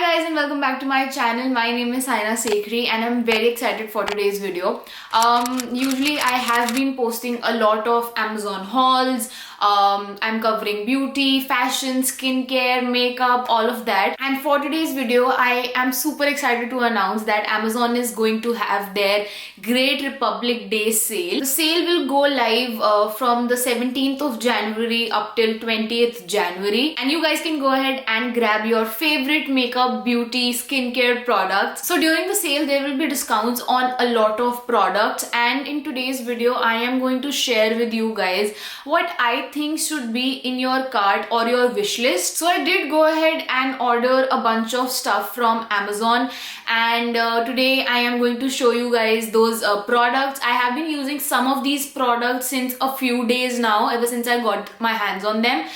Hi guys and welcome back to my channel. My name is Saina Sekhri and I'm very excited for today's video. Usually I have been posting a lot of Amazon hauls. I'm covering beauty, fashion, skincare, makeup, all of that. And for today's video, I am super excited to announce that Amazon is going to have their Great Republic Day sale. The sale will go live from the 17th of January up till 20th January. And you guys can go ahead and grab your favorite makeup, beauty, skincare products. So during the sale, there will be discounts on a lot of products. And in today's video, I am going to share with you guys what I think should be in your cart or your wish list. So I did go ahead and order a bunch of stuff from Amazon, and today I am going to show you guys those products. I have been using some of these products since a few days now, ever since I got my hands on them.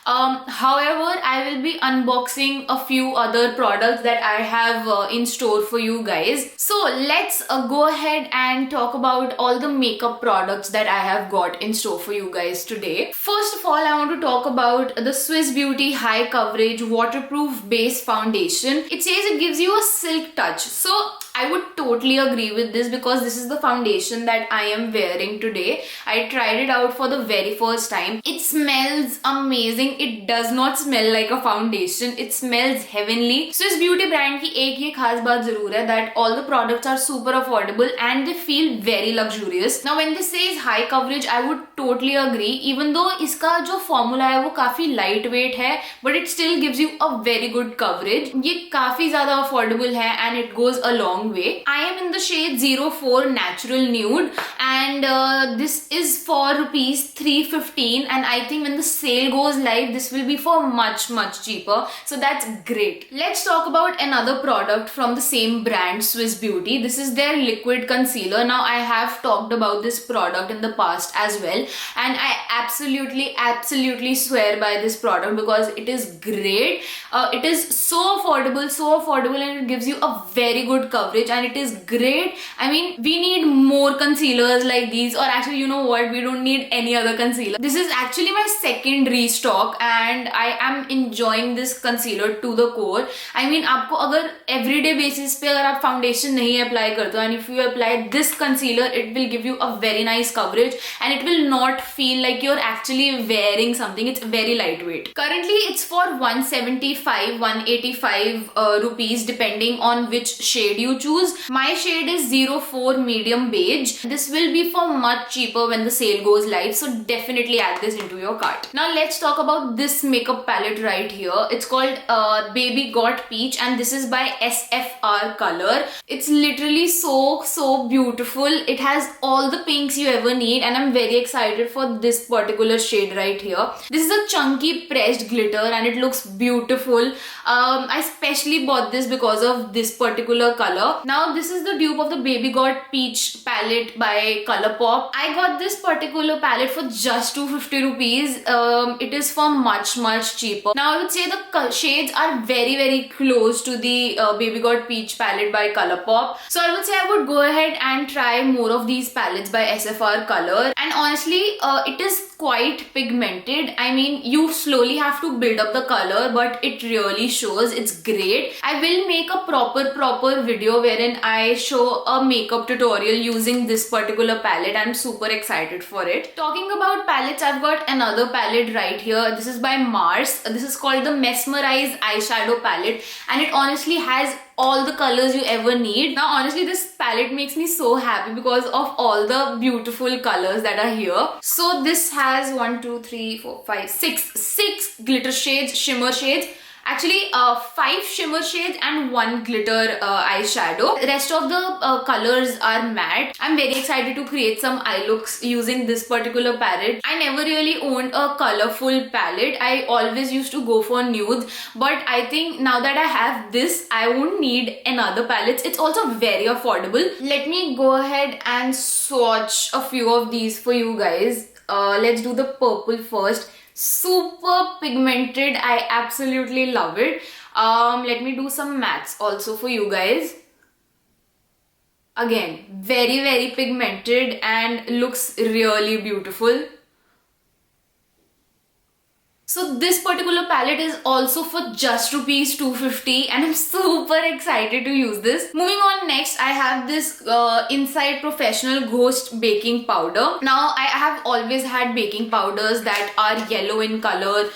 However, I will be unboxing a few other products that I have in store for you guys. So let's go ahead and talk about all the makeup products that I have got in store for you guys today. First of all, I want to talk about the Swiss Beauty High Coverage Waterproof Base Foundation. It says it gives you a silk touch. So I would totally agree with this because this is the foundation that I am wearing today. I tried it out for the very first time. It smells amazing. It does not smell like a foundation. It smells heavenly. Swiss Beauty brand की एक ये खास बात जरूर है that all the products are super affordable and they feel very luxurious. Now when this says high coverage, I would totally agree. Even though इसका जो formula है वो काफी lightweight है, but it still gives you a very good coverage. ये काफी ज़्यादा affordable है and it goes a long way. I am in the shade 04 Natural Nude and this is for rupees 315, and I think when the sale goes live this will be for much cheaper, so that's great. Let's talk about another product from the same brand, Swiss Beauty. This is their liquid concealer. Now I have talked about this product in the past as well, and I absolutely swear by this product because it is great. It is so affordable and it gives you a very good coverage and it is great. I mean, we need more concealers like these, or actually you know what, we don't need any other concealer. This is actually my second restock and I am enjoying this concealer to the core. I mean, आपको अगर everyday basis पे अगर आप foundation नहीं apply करते हो and if you apply this concealer, it will give you a very nice coverage and it will not feel like you're actually wearing something. It's very lightweight. Currently it's for 175 185 rupees depending on which shade you choose. My shade is 04 medium beige. This will be for much cheaper when the sale goes live, so definitely add this into your cart. Now let's talk about this makeup palette right here. It's called Baby Got Peach and this is by SFR Color. It's literally so beautiful. It has all the pinks you ever need and I'm very excited for this particular shade right here. This is a chunky pressed glitter and it looks beautiful. I especially bought this because of this particular color. Now this is the dupe of the Baby Got Peach palette by Colourpop. I got this particular palette for just 250 rupees. It is for much cheaper. Now I would say the shades are very close to the Baby Got Peach palette by Colourpop. So I would say I would go ahead and try more of these palettes by SFR Color. And honestly, it is quite pigmented. I mean, you slowly have to build up the color, but it really shows. It's great. I will make a proper video wherein I show a makeup tutorial using this particular palette. I'm super excited for it. Talking about palettes, I've got another palette right here. This is by Mars. This is called the Mesmerize eyeshadow palette and it honestly has all the colors you ever need. Now honestly, this palette makes me so happy because of all the beautiful colors that are here. So this has 6 glitter shades, shimmer shades. Actually, 5 shimmer shades and 1 glitter eyeshadow. The rest of the colors are matte. I'm very excited to create some eye looks using this particular palette. I never really owned a colorful palette. I always used to go for nudes, but I think now that I have this, I won't need another palette. It's also very affordable. Let me go ahead and swatch a few of these for you guys. Let's do the purple first. Super pigmented. I absolutely love it. Let me do some mattes also for you guys. Again, very pigmented and looks really beautiful. So this particular palette is also for just rupees 250 and I'm super excited to use this. Moving on, next I have this Inside Professional Ghost Baking Powder. Now I have always had baking powders that are yellow in color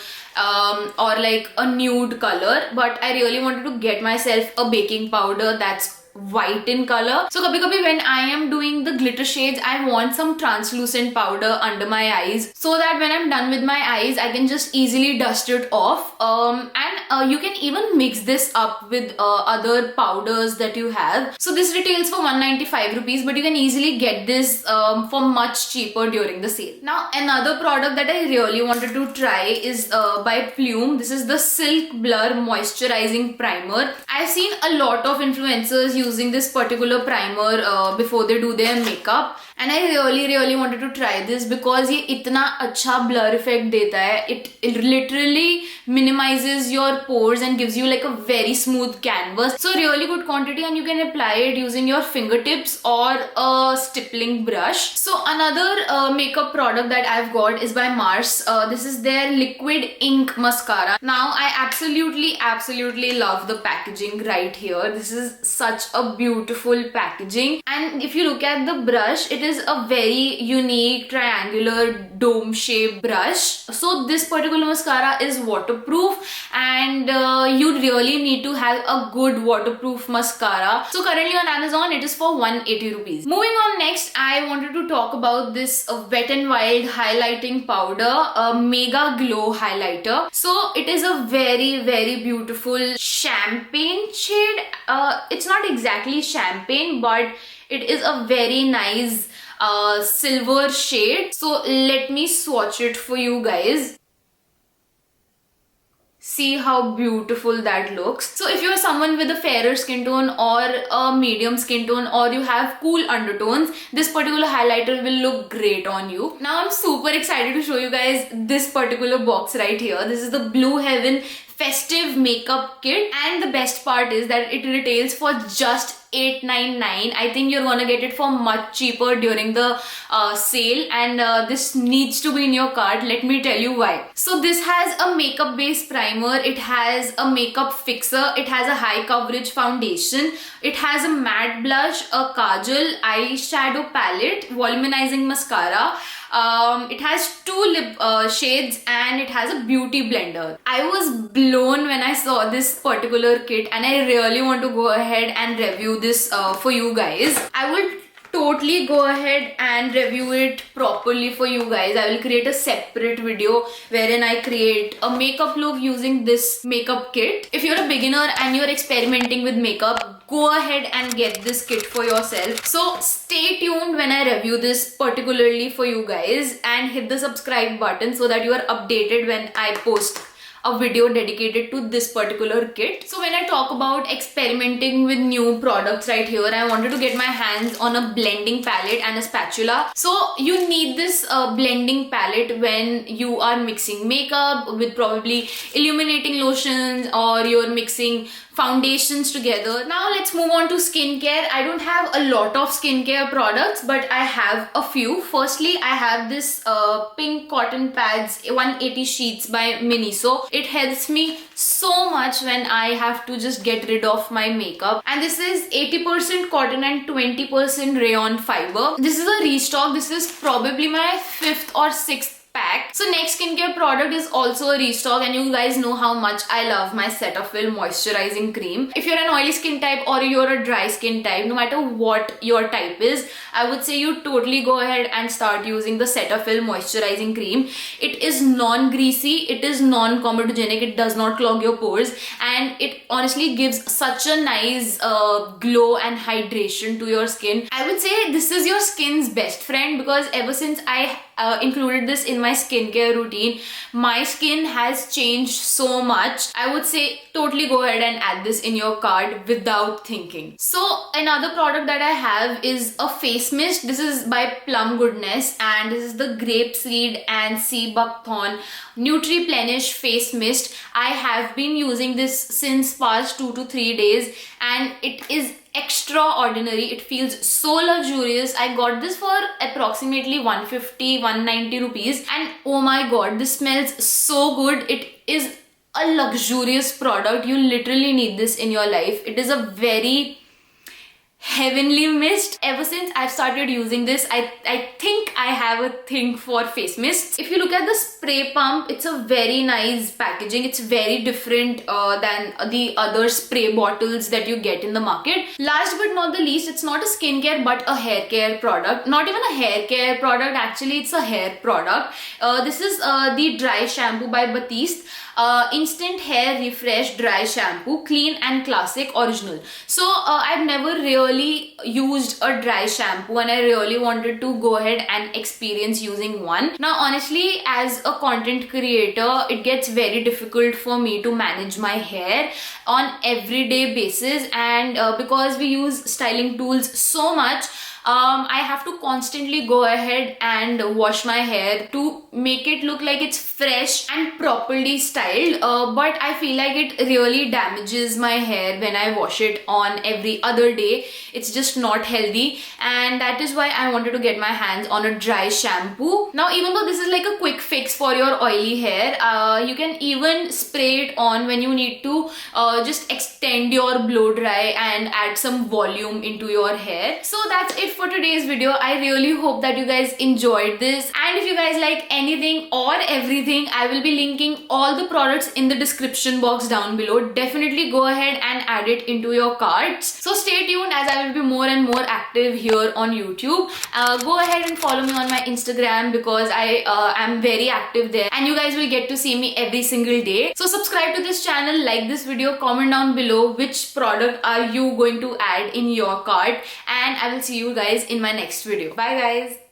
or like a nude color, but I really wanted to get myself a baking powder that's white in color. So kabhi when I am doing the glitter shades, I want some translucent powder under my eyes so that when I'm done with my eyes, I can just easily dust it off. And you can even mix this up with other powders that you have. So this retails for 195 rupees, but you can easily get this for much cheaper during the sale. Now another product that I really wanted to try is by Plume. This is the Silk Blur Moisturizing Primer. I've seen a lot of influencers using this particular primer before they do their makeup, and I really wanted to try this because ये इतना अच्छा blur effect देता है. It literally minimizes your pores and gives you like a very smooth canvas. So really good quantity, and you can apply it using your fingertips or a stippling brush. So another makeup product that I've got is by Mars. This is their Liquid Ink Mascara. Now I absolutely love the packaging right here. This is such a beautiful packaging, and if you look at the brush, it is a very unique triangular dome shaped brush. So this particular mascara is waterproof, and you really need to have a good waterproof mascara. So currently on Amazon it is for 180 rupees. Moving on, next I wanted to talk about this Wet n Wild highlighting powder, a Mega Glow highlighter. So it is a very beautiful champagne shade. It's not exactly champagne, but it is a very nice silver shade. So let me swatch it for you guys. See how beautiful that looks. So if you're someone with a fairer skin tone or a medium skin tone, or you have cool undertones, this particular highlighter will look great on you. Now I'm super excited to show you guys this particular box right here. This is the Blue Heaven Festive Makeup Kit, and the best part is that it retails for just $8.99. I think you're gonna get it for much cheaper during the sale, and this needs to be in your cart. Let me tell you why. So this has a makeup based primer, it has a makeup fixer, it has a high coverage foundation, it has a matte blush, a kajal, eyeshadow palette, volumizing mascara. It has two lip shades, and it has a beauty blender. I was blown when I saw this particular kit, and I really want to go ahead and review this for you guys. I will totally go ahead and review it properly for you guys. I will create a separate video wherein I create a makeup look using this makeup kit. If you're a beginner and you're experimenting with makeup, go ahead and get this kit for yourself. So stay tuned when I review this particularly for you guys, and hit the subscribe button so that you are updated when I post a video dedicated to this particular kit. So when I talk about experimenting with new products right here, I wanted to get my hands on a blending palette and a spatula. So you need this blending palette when you are mixing makeup with probably illuminating lotions, or you're mixing foundations together. Now let's move on to skincare. I don't have a lot of skincare products, but I have a few. Firstly, I have this pink cotton pads 180 sheets by Miniso. It helps me so much when I have to just get rid of my makeup, and this is 80% cotton and 20% rayon fiber. This is a restock. This is probably my 5th or 6th pack. So next skincare product is also a restock, and you guys know how much I love my Cetaphil moisturizing cream. If you're an oily skin type or you're a dry skin type, no matter what your type is, I would say you totally go ahead and start using the Cetaphil moisturizing cream. It is non-greasy, it is non-comedogenic, it does not clog your pores, and it honestly gives such a nice glow and hydration to your skin. I would say this is your skin's best friend, because ever since I included this in my skincare routine, my skin has changed so much. I would say totally go ahead and add this in your cart without thinking. So another product that I have is a face mist. This is by Plum Goodness, and this is the Grapeseed and Sea Buckthorn Nutri-Plenish face mist. I have been using this since past 2 to 3 days, and it is extraordinary. It feels so luxurious. I got this for approximately 150-190 rupees, and oh my god, this smells so good. It is a luxurious product. You literally need this in your life. It is a very heavenly mist. Ever since I've started using this, I think I have a thing for face mists. If you look at the spray pump, it's a very nice packaging. It's very different than the other spray bottles that you get in the market. Last but not the least, it's not a skincare but a hair care product. Not even a hair care product, actually it's a hair product. This is the dry shampoo by Batiste. Instant hair refresh dry shampoo, clean and classic, original. So I've never really used a dry shampoo, and I really wanted to go ahead and experience using one. Now honestly, as a content creator, it gets very difficult for me to manage my hair on everyday basis, and because we use styling tools so much, I have to constantly go ahead and wash my hair to make it look like it's fresh and properly styled, but I feel like it really damages my hair when I wash it on every other day. It's just not healthy, and that is why I wanted to get my hands on a dry shampoo. Now even though this is like a quick fix for your oily hair, you can even spray it on when you need to just extend your blow dry and add some volume into your hair. So that's it for today's video. I really hope that you guys enjoyed this, and if you guys like anything or everything, I will be linking all the products in the description box down below. Definitely go ahead and add it into your carts. So stay tuned, as I will be more and more active here on YouTube. Go ahead and follow me on my Instagram, because I am very active there, and you guys will get to see me every single day. So subscribe to this channel, like this video, comment down below which product are you going to add in your cart, and I will see you guys in my next video. Bye guys.